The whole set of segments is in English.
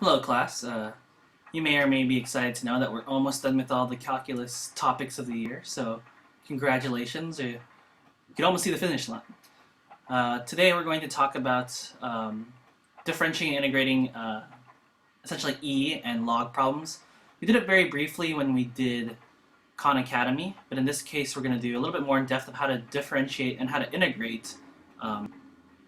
Hello, class. You may or may be excited to know that we're almost done with all the calculus topics of the year, so congratulations. You can almost see the finish line. Today we're going to talk about differentiating and integrating essentially E and log problems. We did it very briefly when we did Khan Academy, but in this case we're going to do a little bit more in depth of how to differentiate and how to integrate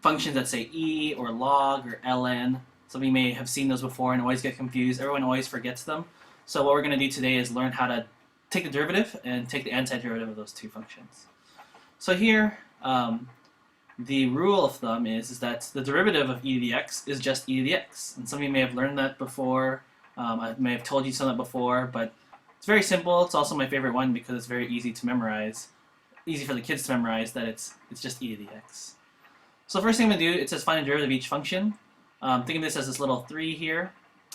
functions that say E or log or ln. Some of you may have seen those before and always get confused. Everyone always forgets them. So what we're going to do today is learn how to take the derivative and take the antiderivative of those two functions. So here, the rule of thumb is that the derivative of e to the x is just e to the x. And some of you may have learned that before. I may have told you some of that before, but it's very simple. It's also my favorite one because it's very easy to memorize. Easy for the kids to memorize that it's just e to the x. So first thing I'm going to do, it says find the derivative of each function. Think of this as this little 3 here.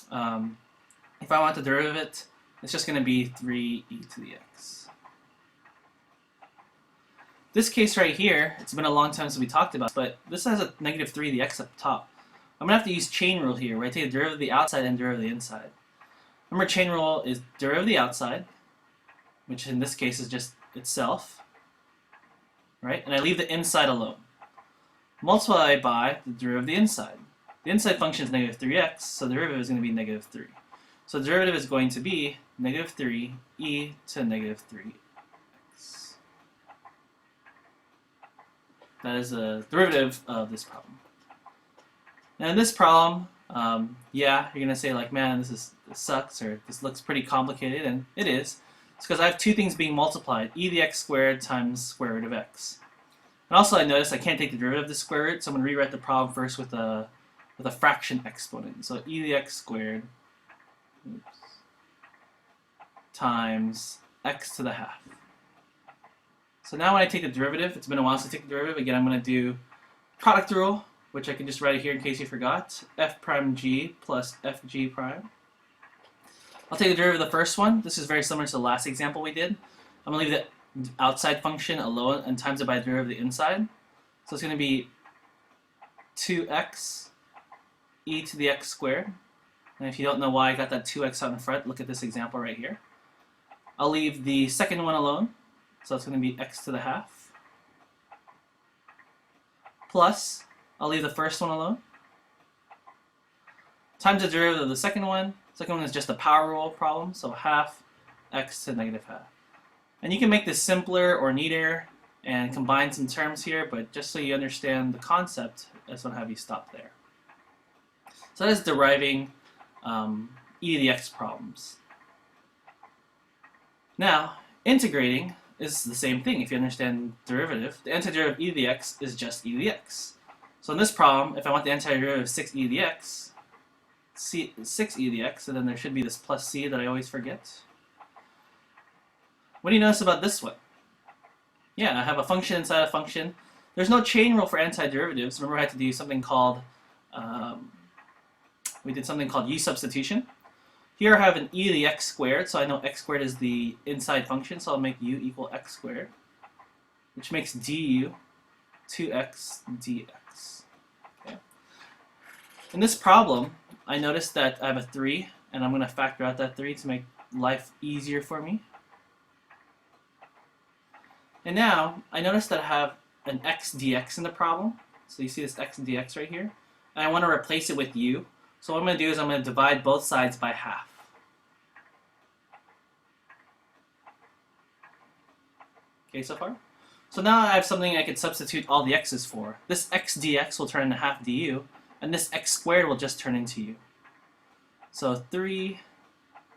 If I want to derive it, it's just going to be 3e to the x. This case right here, it's been a long time since we talked about, but this has a negative 3 to the x up top. I'm going to have to use chain rule here, where I take the derivative of the outside and derivative of the inside. Remember, chain rule is derivative of the outside, which in this case is just itself, right? And I leave the inside alone. Multiply by the derivative of the inside. The inside function is negative 3x, so the derivative is going to be negative 3. So the derivative is going to be negative 3e to negative 3x. That is the derivative of this problem. Now in this problem, yeah, you're going to say like, man, this sucks, or this looks pretty complicated, and it is. It's because I have two things being multiplied, e to the x squared times square root of x. And also I noticed I can't take the derivative of the square root, so I'm going to rewrite the problem first with a fraction exponent. So e to the x squared times x to the half. So now when I take the derivative, it's been a while since I take the derivative. Again, I'm going to do product rule, which I can just write it here in case you forgot. F prime g plus fg prime. I'll take the derivative of the first one. This is very similar to the last example we did. I'm going to leave the outside function alone and times it by the derivative of the inside. So it's going to be 2x e to the x squared. And if you don't know why I got that 2x out in front, look at this example right here. I'll leave the second one alone, so it's going to be x to the half. Plus, I'll leave the first one alone. Times the derivative of the second one. Second one is just a power rule problem, so half x to negative half. And you can make this simpler or neater and combine some terms here, but just so you understand the concept, I just want to have you stop there. So that is deriving e to the x problems. Now, integrating is the same thing if you understand derivative. The antiderivative of e to the x is just e to the x. So in this problem, if I want the antiderivative of 6e to the x, 6e to the x, and then there should be this plus c that I always forget. What do you notice about this one? Yeah, I have a function inside a function. There's no chain rule for antiderivatives. Remember, I had to do something called u substitution. Here I have an e to the x squared, so I know x squared is the inside function, so I'll make u equal x squared, which makes du 2x dx. Okay. In this problem, I noticed that I have a 3, and I'm going to factor out that 3 to make life easier for me. And now, I notice that I have an x dx in the problem. So you see this x dx right here. And I want to replace it with u. So what I'm going to do is I'm going to divide both sides by half. Okay, so far? So now I have something I could substitute all the x's for. This x dx will turn into half du, and this x squared will just turn into u. So 3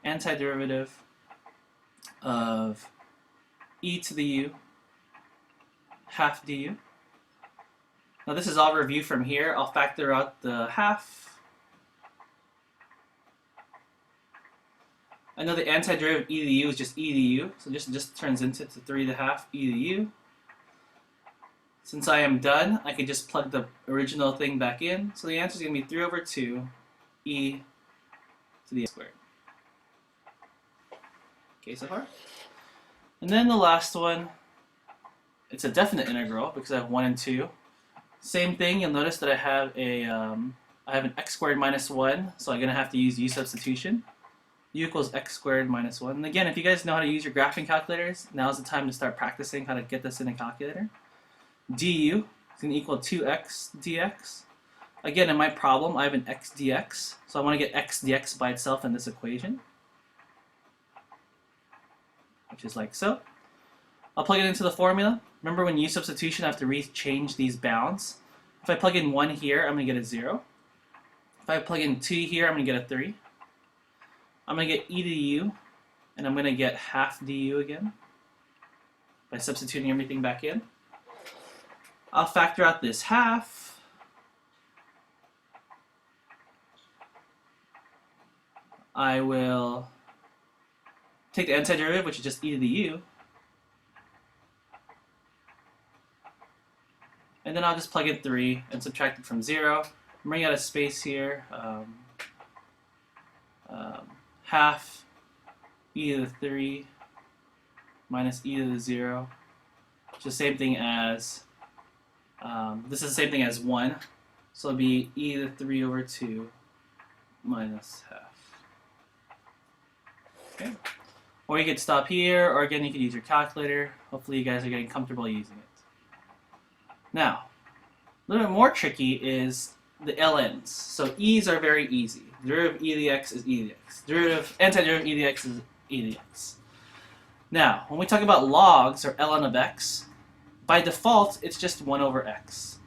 antiderivative of e to the u half du. Now this is all review from here. I'll factor out the half. I know the antiderivative of e to the u is just e to the u, so just turns into 3 to the half e to the u. Since I am done, I can just plug the original thing back in. So the answer is going to be 3 over 2 e to the x squared. Okay, so far? And then the last one, it's a definite integral because I have 1 and 2. Same thing, you'll notice that I have a I have an x squared minus 1, so I'm going to have to use u substitution. U equals x squared minus 1. And again, if you guys know how to use your graphing calculators, now's the time to start practicing how to get this in a calculator. Du is going to equal 2x dx. Again, in my problem, I have an x dx, so I want to get x dx by itself in this equation, which is like so. I'll plug it into the formula. Remember, when u substitution, I have to rechange these bounds. If I plug in 1 here, I'm going to get a 0. If I plug in 2 here, I'm going to get a 3. I'm going to get e to the u, and I'm going to get half du again by substituting everything back in. I'll factor out this half. I will take the antiderivative, which is just e to the u, and then I'll just plug in 3 and subtract it from 0. I'm running out of space here. Half e to the 3 minus e to the 0, which is the same thing as, this is the same thing as 1, so it'll be e to the 3 over 2 minus half. Okay. Or you could stop here, or again, you could use your calculator. Hopefully you guys are getting comfortable using it. Now, a little bit more tricky is the ln's. So e's are very easy. Derivative of e to the x is e to the x. Antiderivative of e to the x is e to the x. Now, when we talk about logs, or ln of x, by default, it's just 1 over x.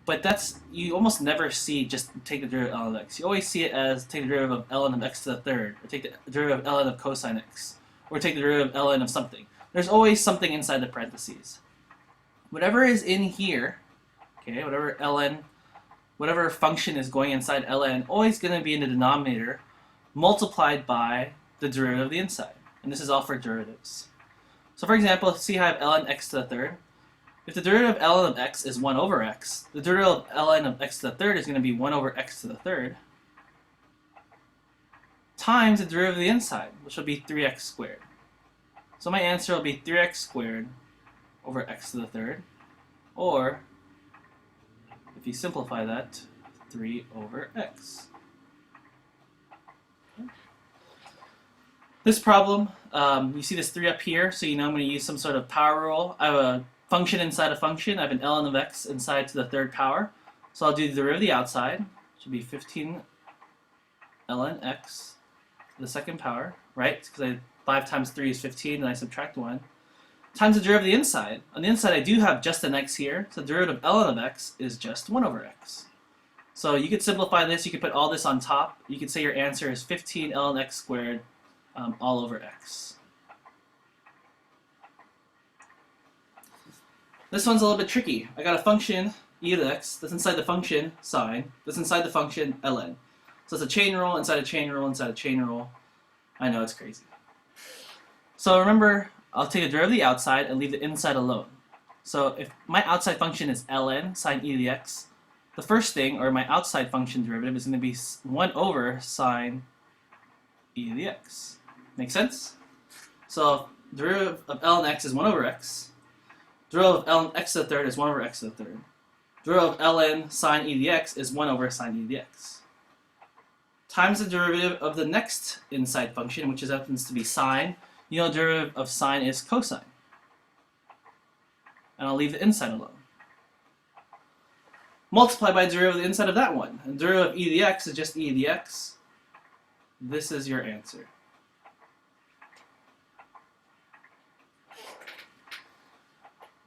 But that's, you almost never see just take the derivative of ln of x. You always see it as take the derivative of ln of x to the third, or take the derivative of ln of cosine x, or take the derivative of ln of something. There's always something inside the parentheses. Whatever is in here, okay, whatever function is going inside ln, always going to be in the denominator multiplied by the derivative of the inside. And this is all for derivatives. So for example, see how I have ln x to the third. If the derivative of ln of x is 1 over x, the derivative of ln of x to the third is going to be 1 over x to the third times the derivative of the inside, which will be 3x squared. So my answer will be 3x squared over x to the third, or if you simplify that, 3 over x. Okay. This problem, you see this 3 up here, so you know I'm going to use some sort of power rule. I have a function inside a function. I have an ln of x inside to the third power. So I'll do the derivative of the outside, which would be 15 ln x to the second power, right? Because 5 times 3 is 15, and I subtract 1. Times the derivative of the inside. On the inside, I do have just an x here, so the derivative of ln of x is just 1 over x. So you could simplify this, you could put all this on top. You could say your answer is 15 ln x squared all over x. This one's a little bit tricky. I got a function, e to the x, that's inside the function, sine, that's inside the function, ln. So it's a chain rule inside a chain rule inside a chain rule. I know, it's crazy. So remember, I'll take the derivative of the outside and leave the inside alone. So if my outside function is ln sine e to the x, the first thing, or my outside function derivative, is going to be 1 over sine e to the x. Make sense? So derivative of ln x is 1 over x. Derivative of ln x to the third is 1 over x to the third. Derivative of ln sine e to the x is 1 over sine e to the x. Times the derivative of the next inside function, which happens to be sine. You know, derivative of sine is cosine. And I'll leave the inside alone. Multiply by derivative of the inside of that one. And derivative of e to the x is just e to the x. This is your answer.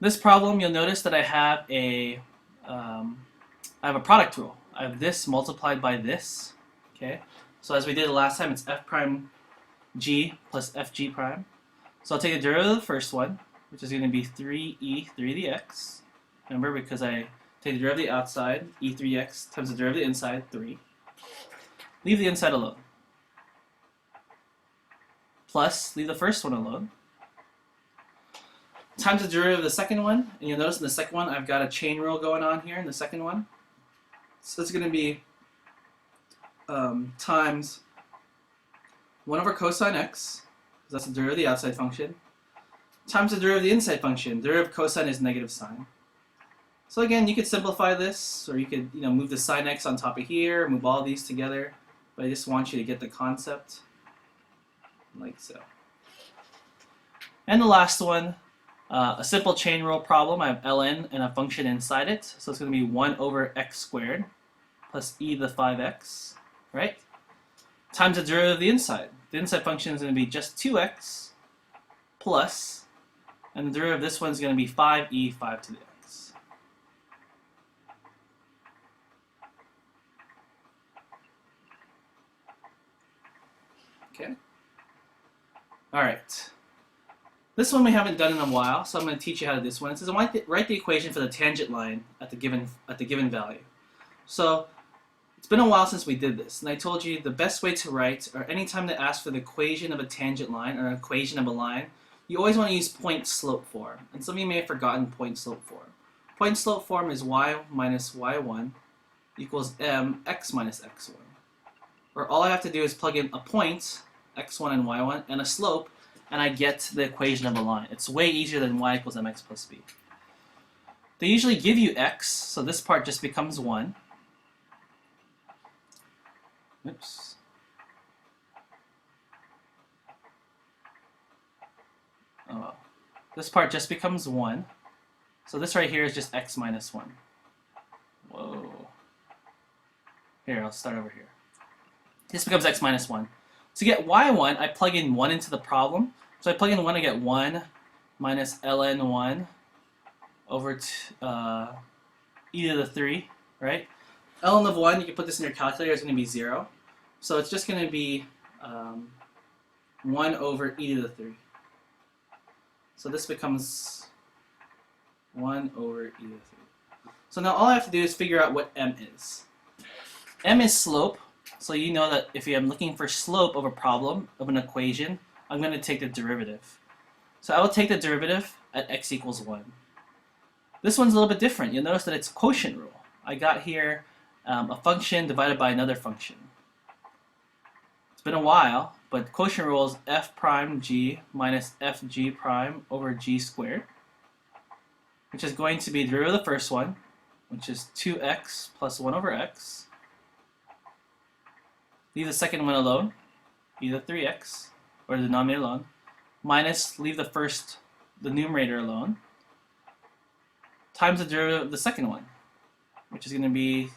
This problem, you'll notice that I have a product rule. I have this multiplied by this. Okay. So as we did the last time, it's f prime g plus fg prime. So I'll take the derivative of the first one, which is going to be 3e 3 to the x. Remember, because I take the derivative of the outside, e 3x, times the derivative of the inside, 3. Leave the inside alone. Plus, leave the first one alone. Times the derivative of the second one, and you'll notice in the second one, I've got a chain rule going on here in the second one. So it's going to be times 1 over cosine x, because that's the derivative of the outside function, times the derivative of the inside function. Derivative of cosine is negative sine. So again, you could simplify this, or you could move the sine x on top of here, move all these together. But I just want you to get the concept, like so. And the last one, a simple chain rule problem. I have ln and a function inside it, so it's going to be 1 over x squared plus e to the 5x, right? Times the derivative of the inside. The inside function is going to be just 2x plus, and the derivative of this one is going to be 5e 5 to the x. Okay. All right. This one we haven't done in a while, so I'm going to teach you how to do this one. It says write the equation for the tangent line at the given value. So it's been a while since we did this, and I told you the best way to write, or anytime they ask for the equation of a tangent line or an equation of a line, you always want to use point-slope form. And some of you may have forgotten point-slope form. Point-slope form is y minus y1 equals mx minus x1. Where all I have to do is plug in a point, x1 and y1, and a slope, and I get the equation of a line. It's way easier than y equals mx plus b. They usually give you x, so this part just becomes 1. Oops. Oh well. This part just becomes 1. So this right here is just x minus 1. Whoa. Here, I'll start over here. This becomes x minus 1. To get y1, I plug in 1 into the problem. So I plug in 1, I get 1 minus ln 1 over e to the 3, right? ln of 1, you can put this in your calculator, it's going to be 0. So it's just going to be 1 over e to the 3. So this becomes 1 over e to the 3. So now all I have to do is figure out what m is. M is slope. So you know that if I'm looking for slope of a problem, of an equation, I'm going to take the derivative. So I will take the derivative at x equals 1. This one's a little bit different. You'll notice that it's quotient rule. I got here a function divided by another function. It's been a while, but quotient rule is f prime g minus fg prime over g squared, which is going to be the derivative of the first one, which is 2x plus 1 over x. Leave the second one alone, either 3x, or the denominator alone, minus, leave the numerator alone, times the derivative of the second one, which is going to be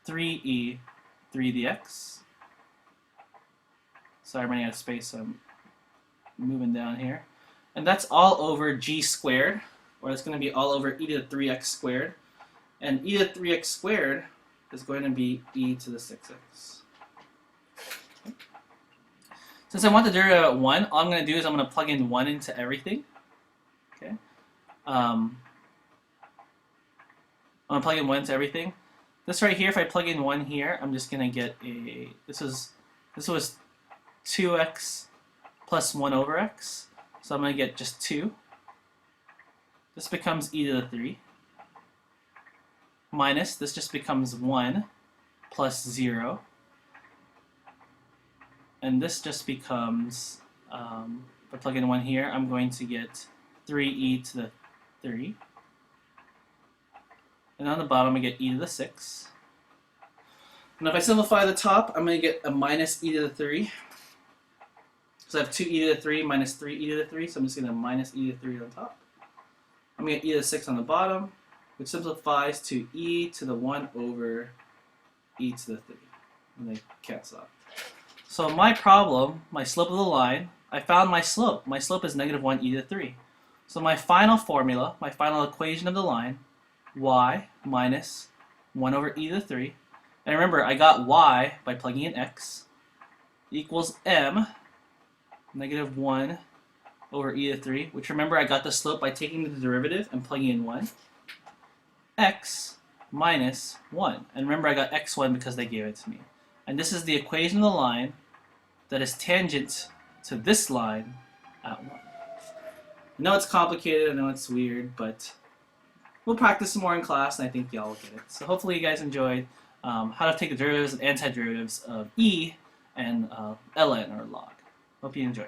3e 3 dx. Sorry, I'm running out of space, so I'm moving down here. And that's all over g squared, or it's going to be all over e to the 3x squared. And e to the 3x squared is going to be e to the 6x. Since I want the derivative at 1, all I'm going to do is I'm going to plug in 1 into everything. Okay. I'm going to plug in 1 into everything. This right here, if I plug in 1 here, I'm just going to get a, this was 2x plus 1 over x. So I'm going to get just 2. This becomes e to the 3. Minus, this just becomes 1 plus 0. And this just becomes, if I plug in 1 here, I'm going to get 3e to the 3. And on the bottom, I get e to the 6. And if I simplify the top, I'm going to get a minus e to the 3. So I have 2e to the 3 minus 3e to the 3, so I'm just going to minus e to the 3 on top. I'm going to get e to the 6 on the bottom, which simplifies to e to the 1 over e to the 3. And they cancel out. So my problem, my slope of the line, I found my slope. My slope is negative 1 e to the 3. So my final formula, my final equation of the line, y minus 1 over e to the 3. And remember, I got y by plugging in x equals m, negative 1 over e to the 3, which remember I got the slope by taking the derivative and plugging in 1, x minus 1. And remember I got x1 because they gave it to me. And this is the equation of the line that is tangent to this line at 1. I know it's complicated, I know it's weird, but we'll practice some more in class, and I think y'all will get it. So hopefully you guys enjoyed how to take the derivatives and antiderivatives of e and ln or log. Hope you enjoyed.